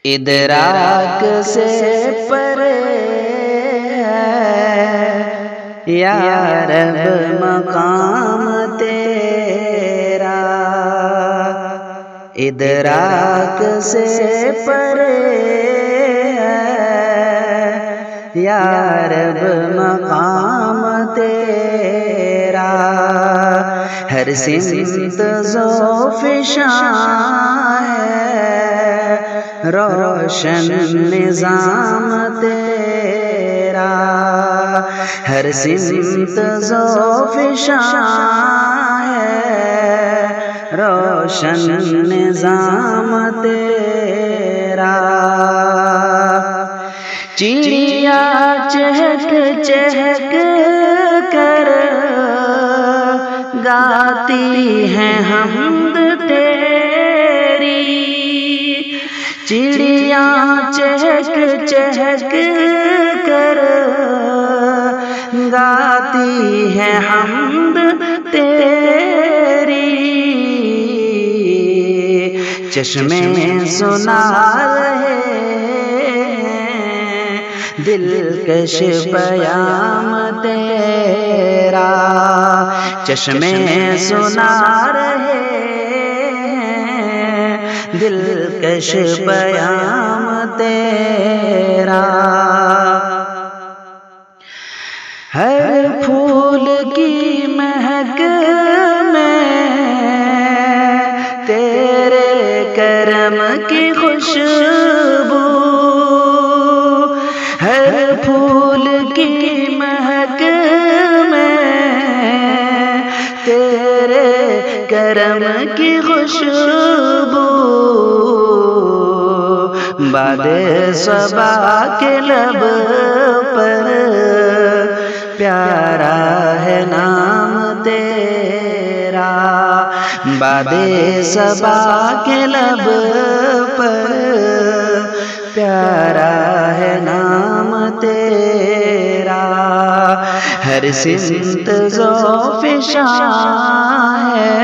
ادراک سے پرے ہے یا رب مقام تیرا، ادراک سے پرے ہے یا رب مقام تیرا، ہر سمت ذو فشاں ہے روشن نظام تیرا، ہر سمت ذو فشاں ہے روشن نظام تیرا، چڑیا چہک چہک کر گاتی ہیں حمد تیری، چڑیا چہک چہک کر گاتی ہیں حمد تیری، چشمے سنا رہے دلکش پیام تیرا، چشمے سنا رہے دلکش پیام تیرا، ہر پھول کی مہک میں تیرے کرم کی خوشبو، ہر پھول کی مہک میں تیرے کرم کی خوشبو، باد صبا کے لب پر پیارا ہے نام تیرا، باد صبا کے لب پر پیارا ہے نام تیرا، ہر سمت ذو فشاں ہے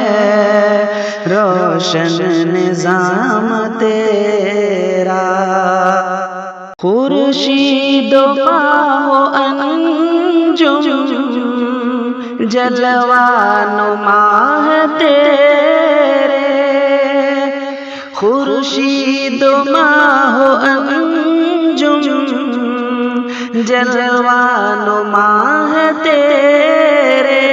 روشن نظام تیرا، خورشید و ماہ و انجم جلوہ نما ہے تیرے، خورشید و ماہ و انجم جلوہ نما ہے تیرے،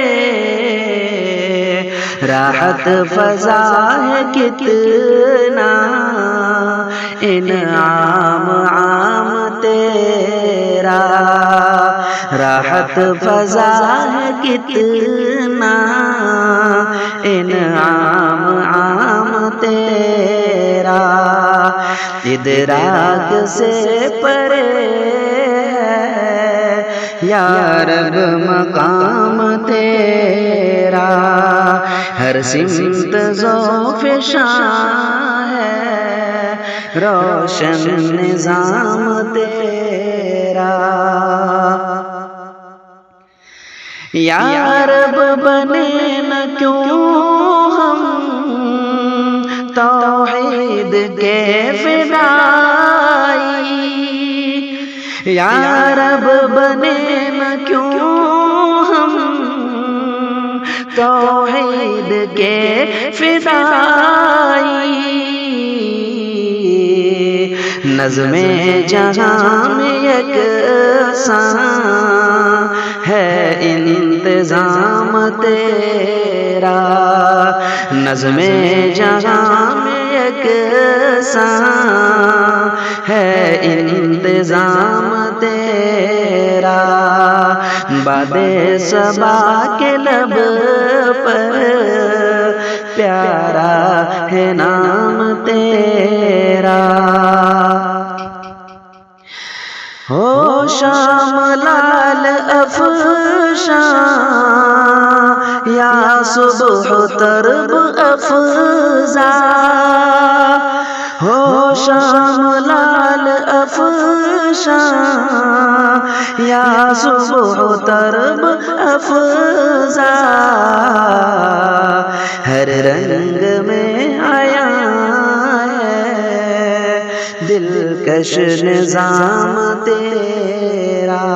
راحت فضا ہے کتنا انعام عام تیرا، راحت فضا ہے کتنا انعام عام تیرا، ادراک سے پرے ہے یا رب مقام تیرا، ہر سمت ذو فشاں ہے روشن نظام تیرا، یا رب بنے نہ کیوں ہم توحید کے فدائی، یا رب بنے نہ کیوں ہم توحید کے فدائی، نظم جہاں میں یکساں ہے انتظام تیرا، نظم جہاں میں یکساں ہے انتظام تیرا، باد صبا کے لب پر پیارا ہے نام تیرا، ہو شام لال افشاں یا صبح ترب افزا، ہو شام لال افشاں یا صبح ترب افزا، ہر رنگ میں آیا ہے دلکش نظام تیرا،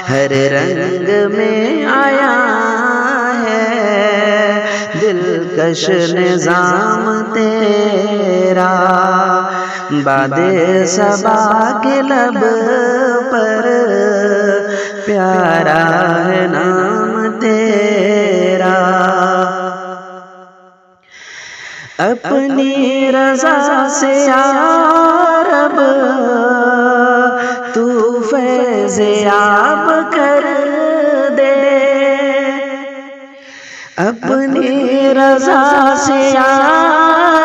ہر رنگ میں آیا ہے دلکش نظام تیرا، باد صبا کے لب پر پیارا ہے نام تیرا، اپنی رضا سے یا رب تو فیض یاب کر دے، اپنی رضا سے یا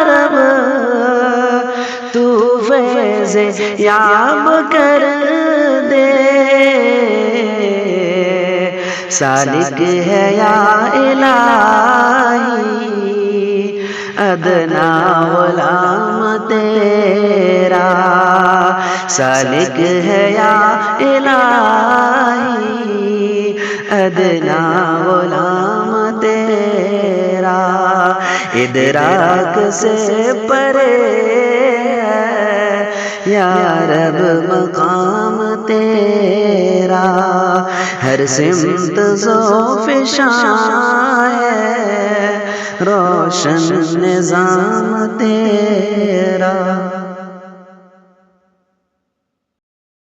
رب تو فیض یاب کر دے، سالک ہے یا الہی ادنا غلام تیرا، سالک ہے یا الہی ادنا غلام تیرا، ادراک سے پرے ہے یا رب مقام تیرا، ہر سمت ذوف شان ہے روشن نظام تیرا۔